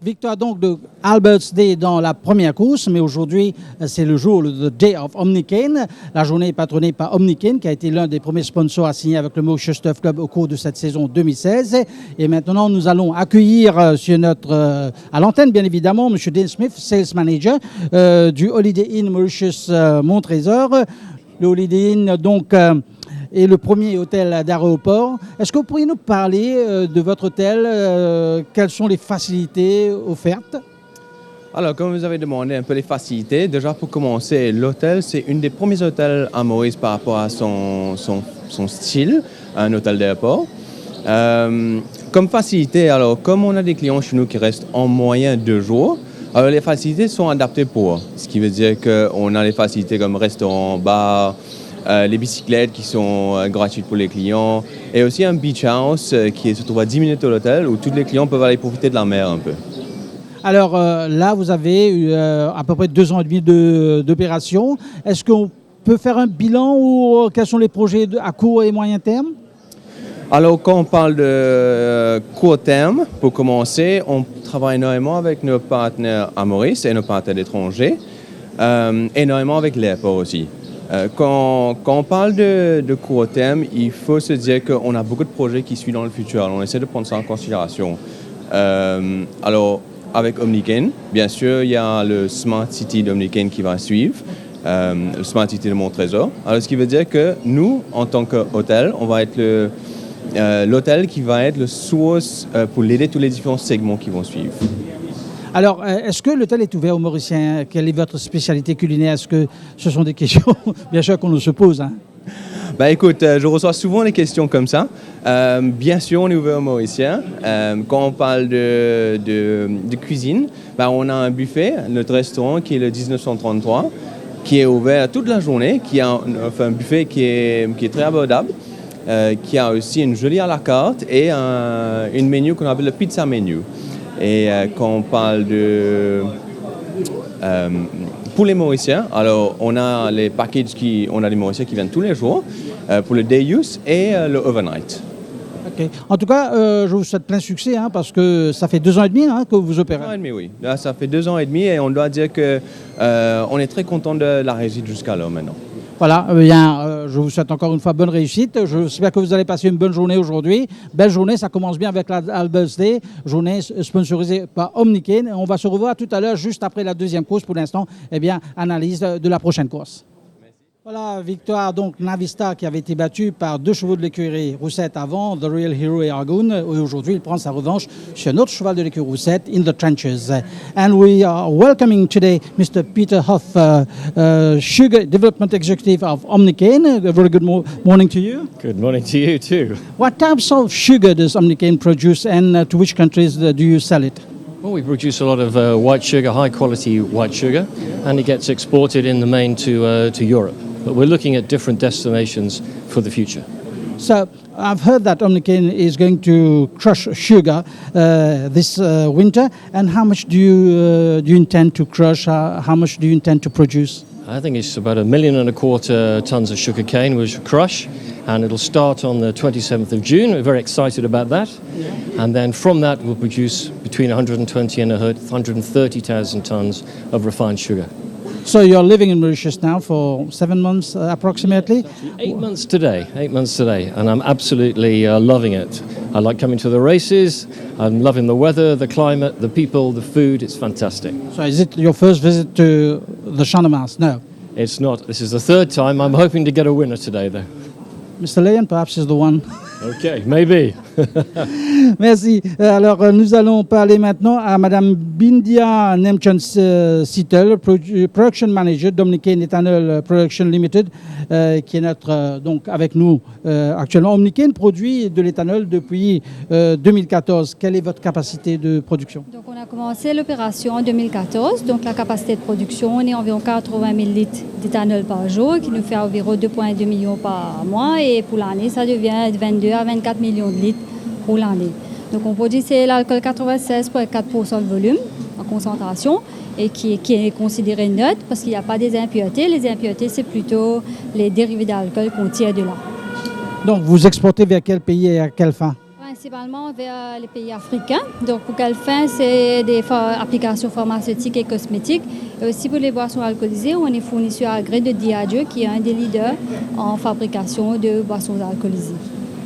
Victoire donc de Albert's Day dans la première course, mais aujourd'hui c'est le jour, le Day of Omnicane. La journée est patronnée par Omnicane, qui a été l'un des premiers sponsors à signer avec le Mauritius Turf Club au cours de cette saison 2016. Et maintenant nous allons accueillir à l'antenne bien évidemment, M. Dean Smith, Sales Manager du Holiday Inn Mauritius Montrésor. Le Holiday Inn donc est le premier hôtel d'aéroport. Est-ce que vous pourriez nous parler de votre hôtel? Quelles sont les facilités offertes? Alors, comme vous avez demandé un peu les facilités, déjà pour commencer, l'hôtel, c'est une des premiers hôtels à Maurice par rapport à son style, un hôtel d'aéroport. Comme facilité, alors, comme on a des clients chez nous qui restent en moyenne 2 jours, alors les facilités sont adaptées pour eux. Ce qui veut dire qu'on a les facilités comme restaurant, bar, les bicyclettes qui sont gratuites pour les clients et aussi un beach house qui se trouve à 10 minutes de l'hôtel où tous les clients peuvent aller profiter de la mer un peu. Alors là, vous avez eu à peu près 2 ans et demi d'opération. Est-ce qu'on peut faire un bilan ou quels sont les projets à court et moyen terme? Alors, quand on parle de court terme, pour commencer, on travaille énormément avec nos partenaires à Maurice et nos partenaires étrangers, énormément avec l'aéroport aussi. Quand on parle de court terme, il faut se dire qu'on a beaucoup de projets qui suivent dans le futur. Alors, on essaie de prendre ça en considération. Alors, avec Omnicane, bien sûr, il y a le Smart City d'Omnicane qui va suivre, le Smart City de Montrésor. Alors, ce qui veut dire que nous, en tant qu'hôtel, on va être l'hôtel qui va être le source pour l'aider tous les différents segments qui vont suivre. Alors, est-ce que l'hôtel est ouvert aux Mauriciens? Quelle est votre spécialité culinaire? Est-ce que ce sont des questions, bien sûr, qu'on nous se pose, hein? Écoute, je reçois souvent des questions comme ça. Bien sûr, on est ouvert aux Mauriciens. Quand on parle de cuisine, on a un buffet, notre restaurant qui est le 1933, qui est ouvert toute la journée, qui a un buffet qui est très abordable, qui a aussi une jolie à la carte et une menu qu'on appelle le pizza menu. Et quand on parle pour les Mauriciens, alors on a les packages on a des Mauriciens qui viennent tous les jours pour le day use et le overnight. Okay. En tout cas, je vous souhaite plein succès parce que ça fait 2 ans et demi que vous opérez. 2 ans et demi, oui. Là, ça fait 2 ans et demi et on doit dire qu'on est très content de la réussite jusqu'à là maintenant. Voilà, bien, je vous souhaite encore une fois bonne réussite. J'espère que vous allez passer une bonne journée aujourd'hui. Belle journée, ça commence bien avec Albert's Day, journée sponsorisée par Omnicane. On va se revoir tout à l'heure, juste après la deuxième course. Pour l'instant, analyse de la prochaine course. Voilà, victoire donc Navista qui avait été battue par 2 chevaux de l'écurie Roussette avant, The Real Hero et Argoon. Et aujourd'hui, il prend sa revanche sur un autre cheval de l'écurie Roussette, In the Trenches. And we are welcoming today Mr. Peter Hoff, Sugar Development Executive of Omnicane. A very good morning to you. Good morning to you too. What types of sugar does Omnicane produce and to which countries do you sell it? Well, we produce a lot of white sugar, high quality white sugar, and it gets exported in the main to Europe. But we're looking at different destinations for the future. So I've heard that Omnicane is going to crush sugar this winter. And how much do you intend to crush? How much do you intend to produce? I think it's about 1.25 million tons of sugar cane we should crush, and it'll start on the 27th of June. We're very excited about that. Yeah. And then from that we'll produce between 120 and 130,000 tons of refined sugar. So you're living in Mauritius now for 7 months approximately? 8 months today, and I'm absolutely loving it. I like coming to the races, I'm loving the weather, the climate, the people, the food, it's fantastic. So is it your first visit to the Champ de Mars? No. It's not, this is the 3rd time. I'm hoping to get a winner today though. Mr. Leon perhaps is the one. Okay, maybe. Merci. Alors, nous allons parler maintenant à Madame Bindia Nemchan-Sittel, Production Manager d'Omnicane Ethanol Production Limited, qui est donc avec nous actuellement. Omnicane produit de l'éthanol depuis 2014. Quelle est votre capacité de production? Donc, on a commencé l'opération en 2014. Donc, la capacité de production, on est environ 80 000 litres d'éthanol par jour, qui nous fait environ 2,2 millions par mois. Et pour l'année, ça devient 22 à 24 millions de litres pour l'année. Donc on produit l'alcool 96,4% de volume en concentration et qui est considéré neutre parce qu'il n'y a pas des impuretés. Les impuretés, c'est plutôt les dérivés d'alcool qu'on tire de là. Donc vous exportez vers quel pays et à quelle fin? Principalement vers les pays africains. Donc, pour quelle fin, c'est des applications pharmaceutiques et cosmétiques. Et aussi pour les boissons alcoolisées, on est fournisseur agréé de Diageo, qui est un des leaders en fabrication de boissons alcoolisées.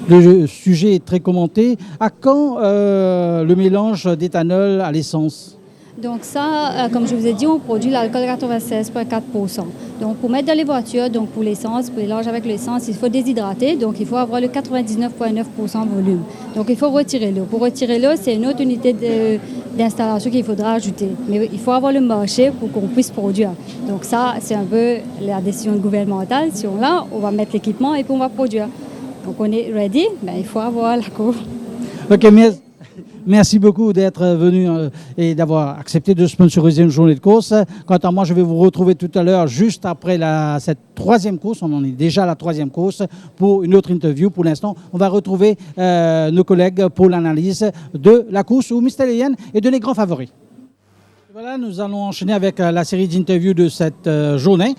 Le sujet est très commenté. À quand le mélange d'éthanol à l'essence? Donc ça, comme je vous ai dit, on produit l'alcool 96,4%. Donc pour mettre dans les voitures, donc pour l'essence, pour mélanger avec l'essence, il faut déshydrater, donc il faut avoir le 99,9% volume. Donc il faut retirer l'eau. Pour retirer l'eau, c'est une autre unité d'installation qu'il faudra ajouter. Mais il faut avoir le marché pour qu'on puisse produire. Donc ça, c'est un peu la décision gouvernementale. Si on l'a, on va mettre l'équipement et puis on va produire. Donc on est ready, ben, il faut avoir la cour. Ok, merci beaucoup d'être venu et d'avoir accepté de sponsoriser une journée de course. Quant à moi, je vais vous retrouver tout à l'heure, juste après cette troisième course. On en est déjà à la troisième course pour une autre interview. Pour l'instant, on va retrouver nos collègues pour l'analyse de la course ou Mystérienne et de les grands favoris. Voilà, nous allons enchaîner avec la série d'interviews de cette journée,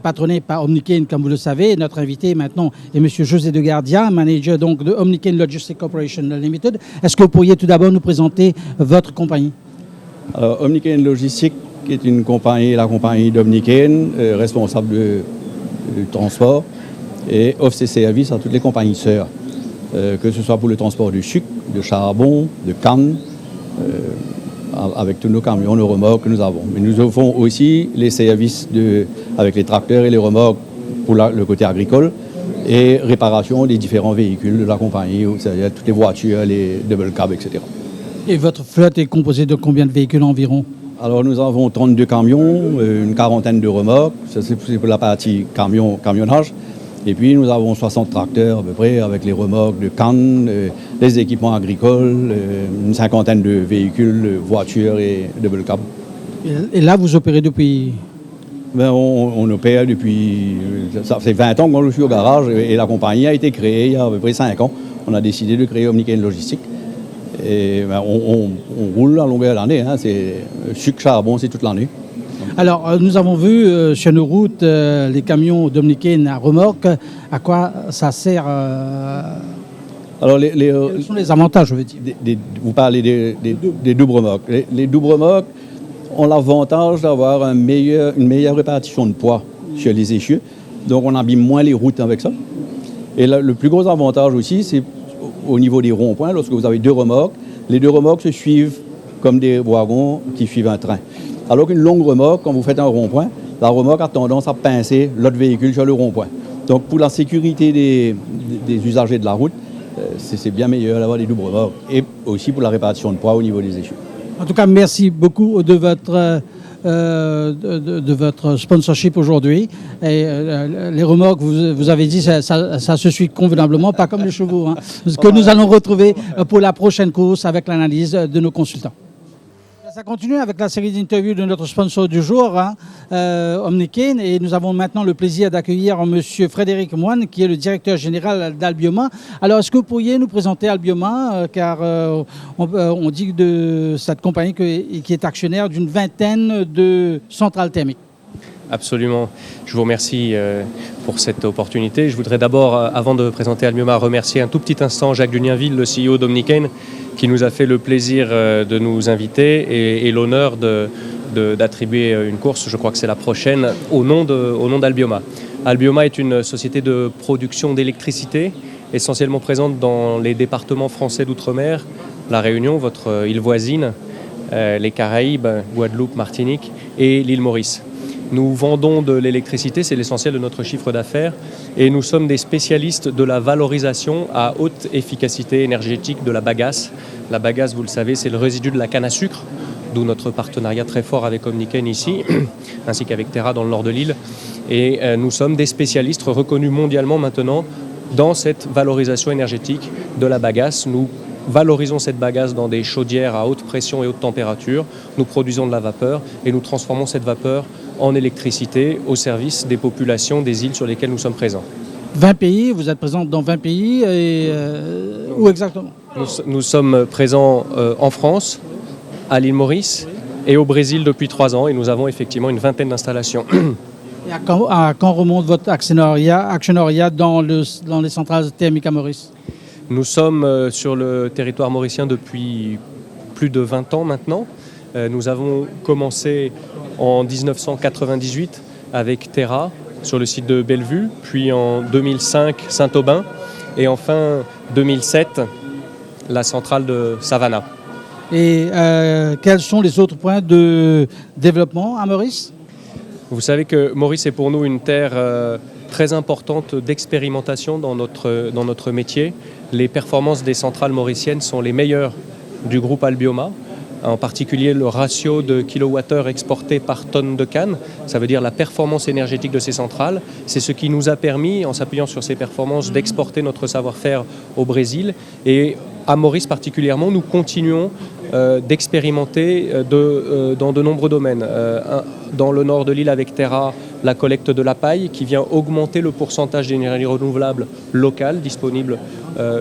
patronnée par Omnicane, comme vous le savez. Notre invité maintenant est M. José de Gardia, manager donc de Omnicane Logistics Corporation Limited. Est-ce que vous pourriez tout d'abord nous présenter votre compagnie? Alors, Omnicane Logistics est une compagnie, la compagnie d'Omnicane, responsable du transport et offre ses services à toutes les compagnies sœurs, que ce soit pour le transport du sucre, de charbon, de canne, avec tous nos camions, nos remorques que nous avons. Mais nous offrons aussi les services avec les tracteurs et les remorques pour le côté agricole et réparation des différents véhicules de la compagnie, c'est-à-dire toutes les voitures, les double cab, etc. Et votre flotte est composée de combien de véhicules environ? Alors nous avons 32 camions, une quarantaine de remorques, ça c'est pour la partie camionnage. Et puis nous avons 60 tracteurs à peu près avec les remorques de canne, les équipements agricoles, une cinquantaine de véhicules, voitures et double cab. Et là, vous opérez depuis? Ben, on opère depuis, ça fait 20 ans que je suis au garage et la compagnie a été créée il y a à peu près 5 ans. On a décidé de créer Omnicane Logistics. Et ben, on roule à longueur d'année, hein, c'est sucre, charbon, c'est toute l'année. Alors, nous avons vu sur nos routes les camions d'Omnicane à remorque. À quoi ça sert? Alors, Quels sont les avantages, je veux dire? vous parlez des doubles remorques. Les doubles remorques ont l'avantage d'avoir une meilleure répartition de poids sur les essieux. Donc, on abîme moins les routes avec ça. Et le plus gros avantage aussi, c'est au niveau des ronds-points. Lorsque vous avez deux remorques, les deux remorques se suivent comme des wagons qui suivent un train. Alors qu'une longue remorque, quand vous faites un rond-point, la remorque a tendance à pincer l'autre véhicule sur le rond-point. Donc pour la sécurité des usagers de la route, c'est bien meilleur d'avoir des doubles remorques. Et aussi pour la répartition de poids au niveau des essieux. En tout cas, merci beaucoup de votre sponsorship aujourd'hui. Et les remorques, vous avez dit, ça se suit convenablement, pas comme les chevaux, hein, ce que nous allons retrouver pour la prochaine course avec l'analyse de nos consultants. Ça continue avec la série d'interviews de notre sponsor du jour, hein, Omnicane, et nous avons maintenant le plaisir d'accueillir M. Frédéric Moine, qui est le directeur général d'Albioma. Alors, est-ce que vous pourriez nous présenter Albioma, car on dit de cette compagnie qui est actionnaire d'une vingtaine de centrales thermiques? Absolument. Je vous remercie pour cette opportunité. Je voudrais d'abord, avant de présenter Albioma, remercier un tout petit instant Jacques Dunienville, le CEO d'Omnicane, qui nous a fait le plaisir de nous inviter et l'honneur d'attribuer une course, je crois que c'est la prochaine, au nom d'Albioma. Albioma est une société de production d'électricité, essentiellement présente dans les départements français d'outre-mer, la Réunion, votre île voisine, les Caraïbes, Guadeloupe, Martinique et l'île Maurice. Nous vendons de l'électricité, c'est l'essentiel de notre chiffre d'affaires, et nous sommes des spécialistes de la valorisation à haute efficacité énergétique de la bagasse. La bagasse, vous le savez, c'est le résidu de la canne à sucre, d'où notre partenariat très fort avec Omnicane ici, ainsi qu'avec Terra dans le nord de l'île. Et nous sommes des spécialistes reconnus mondialement maintenant dans cette valorisation énergétique de la bagasse. Nous valorisons cette bagasse dans des chaudières à haute pression et haute température. Nous produisons de la vapeur et nous transformons cette vapeur en électricité au service des populations des îles sur lesquelles nous sommes présents. 20 pays, vous êtes présent dans 20 pays, et où exactement? Nous sommes présents en France, à l'île Maurice et au Brésil depuis 3 ans, et nous avons effectivement une vingtaine d'installations. Et à quand remonte votre actionnariat dans les centrales thermiques à Maurice? Nous sommes sur le territoire mauricien depuis plus de 20 ans maintenant. Nous avons commencé en 1998 avec Terra sur le site de Bellevue, puis en 2005 Saint-Aubin et enfin 2007 la centrale de Savannah. Et quels sont les autres points de développement à Maurice? Vous savez que Maurice est pour nous une terre très importante d'expérimentation dans notre métier. Les performances des centrales mauriciennes sont les meilleures du groupe Albioma, en particulier le ratio de kilowattheure exporté par tonne de canne, ça veut dire la performance énergétique de ces centrales. C'est ce qui nous a permis, en s'appuyant sur ces performances, d'exporter notre savoir-faire au Brésil. Et à Maurice particulièrement, nous continuons d'expérimenter dans de nombreux domaines. Dans le nord de l'île avec Terra, la collecte de la paille qui vient augmenter le pourcentage d'énergie renouvelable locale, disponible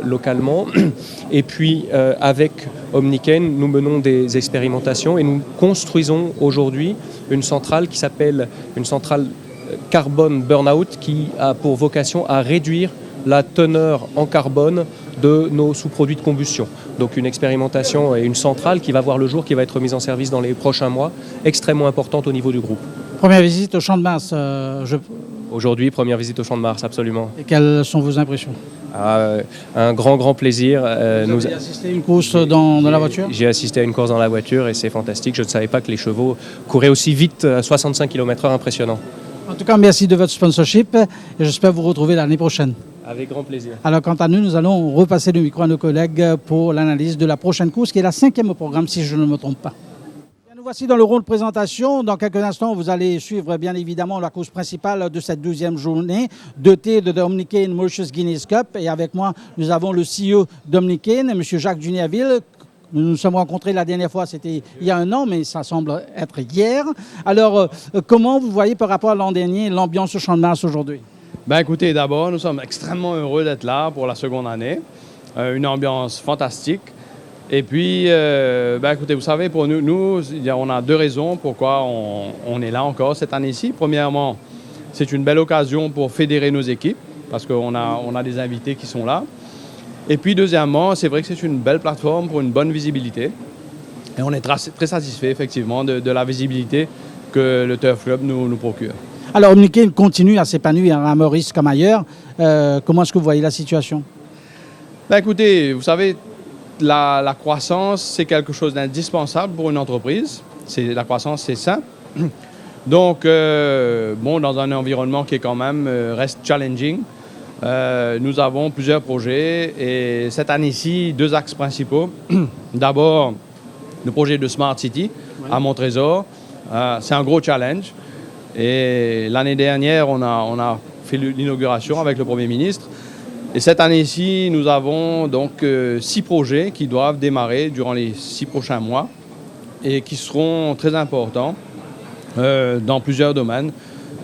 localement. Et puis avec Omniken, nous menons des expérimentations et nous construisons aujourd'hui une centrale qui s'appelle une centrale carbone burn-out qui a pour vocation à réduire la teneur en carbone de nos sous-produits de combustion. Donc une expérimentation et une centrale qui va voir le jour, qui va être mise en service dans les prochains mois, extrêmement importante au niveau du groupe. Première visite au Champ de Mars. Aujourd'hui, première visite au Champ de Mars, absolument. Et quelles sont vos impressions? Un grand plaisir. Vous avez assisté à une course dans la voiture? J'ai assisté à une course dans la voiture et c'est fantastique. Je ne savais pas que les chevaux couraient aussi vite, à 65 km/h, impressionnant. En tout cas, merci de votre sponsorship et j'espère vous retrouver l'année prochaine. Avec grand plaisir. Alors, quant à nous, nous allons repasser le micro à nos collègues pour l'analyse de la prochaine course, qui est la 5e au programme, si je ne me trompe pas. Nous voici dans le rôle de présentation. Dans quelques instants, vous allez suivre bien évidemment la course principale de cette 12e journée d'été de Omniken Mauritius Guinness Cup. Et avec moi, nous avons le CEO d'Omniken, M. Jacques Juniaville. Nous nous sommes rencontrés la dernière fois, c'était il y a un an, mais ça semble être hier. Alors, comment vous voyez par rapport à l'an dernier l'ambiance au Champ de Mars aujourd'hui? Ben écoutez, d'abord, nous sommes extrêmement heureux d'être là pour la seconde année. Une ambiance fantastique. Et puis, écoutez, vous savez, pour nous, on a deux raisons pourquoi on est là encore cette année-ci. Premièrement, c'est une belle occasion pour fédérer nos équipes, parce qu'on a des invités qui sont là. Et puis, deuxièmement, c'est vrai que c'est une belle plateforme pour une bonne visibilité. Et on est très satisfait, effectivement, de la visibilité que le Turf Club nous procure. Alors, Omniken continue à s'épanouir à Maurice comme ailleurs. Comment est-ce que vous voyez la situation? Ben, écoutez, vous savez, la croissance, c'est quelque chose d'indispensable pour une entreprise. La croissance, c'est sain. Donc, dans un environnement qui est quand même reste challenging, nous avons plusieurs projets et cette année-ci, deux axes principaux. D'abord, le projet de Smart City à Montrésor. C'est un gros challenge. Et l'année dernière, on a fait l'inauguration avec le Premier ministre. Et cette année-ci, nous avons donc 6 projets qui doivent démarrer durant les 6 prochains mois et qui seront très importants dans plusieurs domaines,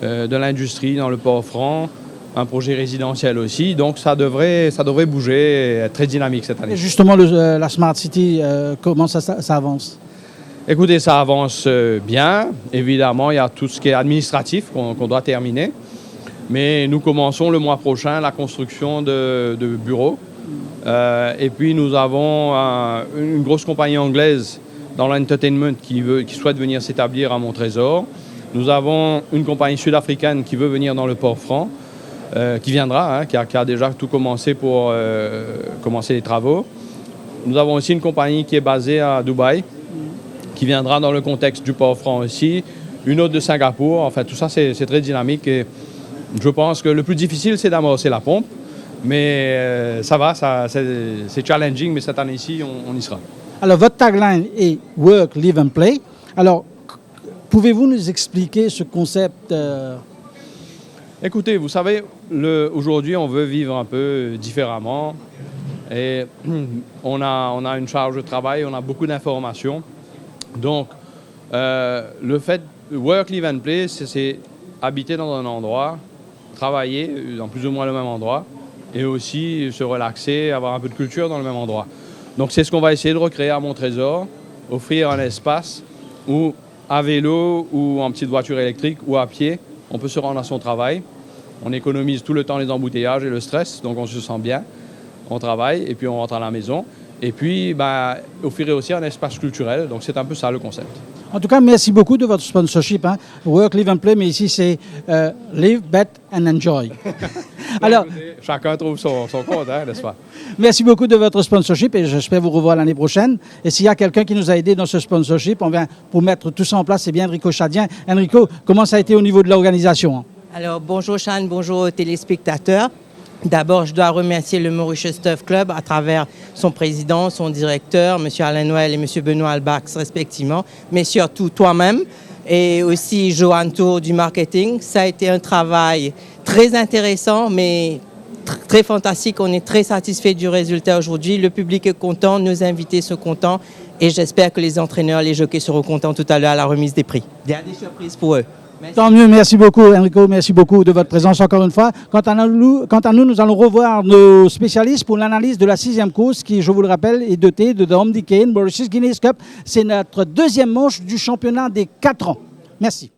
de l'industrie, dans le Port-Franc, un projet résidentiel aussi. Donc ça devrait bouger et être très dynamique cette année. Et justement, la Smart City, comment ça avance? Écoutez, ça avance bien. Évidemment, il y a tout ce qui est administratif qu'on doit terminer. Mais nous commençons le mois prochain la construction de bureaux. Et puis nous avons une grosse compagnie anglaise dans l'entertainment qui souhaite venir s'établir à Montrésor. Nous avons une compagnie sud-africaine qui veut venir dans le Port-Franc, qui viendra, qui a déjà tout commencé pour commencer les travaux. Nous avons aussi une compagnie qui est basée à Dubaï, qui viendra dans le contexte du Port-Franc aussi. Une autre de Singapour. Enfin, tout ça, c'est très dynamique. Et je pense que le plus difficile, c'est d'amorcer la pompe. Mais ça va, c'est challenging, mais cette année-ci, on y sera. Alors, votre tagline est « Work, Live and Play ». Alors, pouvez-vous nous expliquer ce concept Écoutez, vous savez, aujourd'hui, on veut vivre un peu différemment. Et on a une charge de travail, on a beaucoup d'informations. Donc, le fait de Work, Live and Play, c'est habiter dans un endroit, travailler dans plus ou moins le même endroit, et aussi se relaxer, avoir un peu de culture dans le même endroit. Donc c'est ce qu'on va essayer de recréer à Montrésor, offrir un espace où à vélo ou en petite voiture électrique ou à pied, on peut se rendre à son travail. On économise tout le temps les embouteillages et le stress, donc on se sent bien. on travaille et puis on rentre à la maison. Et puis, offrir aussi un espace culturel. Donc, c'est un peu ça le concept. En tout cas, merci beaucoup de votre sponsorship. Hein. Work, live and play, mais ici, c'est live, bet and enjoy. Alors, chacun trouve son compte, hein, n'est-ce pas? Merci beaucoup de votre sponsorship et j'espère vous revoir l'année prochaine. Et s'il y a quelqu'un qui nous a aidé dans ce sponsorship, on vient pour mettre tout ça en place, c'est bien Enrico Chadien. Enrico, comment ça a été au niveau de l'organisation? Alors, bonjour Sean, bonjour aux téléspectateurs. D'abord, je dois remercier le Mauritius Turf Club à travers son président, son directeur, M. Alain Noël et M. Benoît Albax respectivement, mais surtout toi-même et aussi Johan Tour du marketing. Ça a été un travail très intéressant, mais très fantastique. On est très satisfait du résultat aujourd'hui. Le public est content, nos invités sont contents et j'espère que les entraîneurs, les jockeys seront contents tout à l'heure à la remise des prix. Il y a des surprises pour eux. Merci. Tant mieux, merci beaucoup Enrico, merci beaucoup de votre présence encore une fois. Quant à nous, nous allons revoir nos spécialistes pour l'analyse de la 6e course qui, je vous le rappelle, est dotée de Omni Cane Mauritius Guinness Cup. C'est notre 2e manche du championnat des 4 ans. Merci.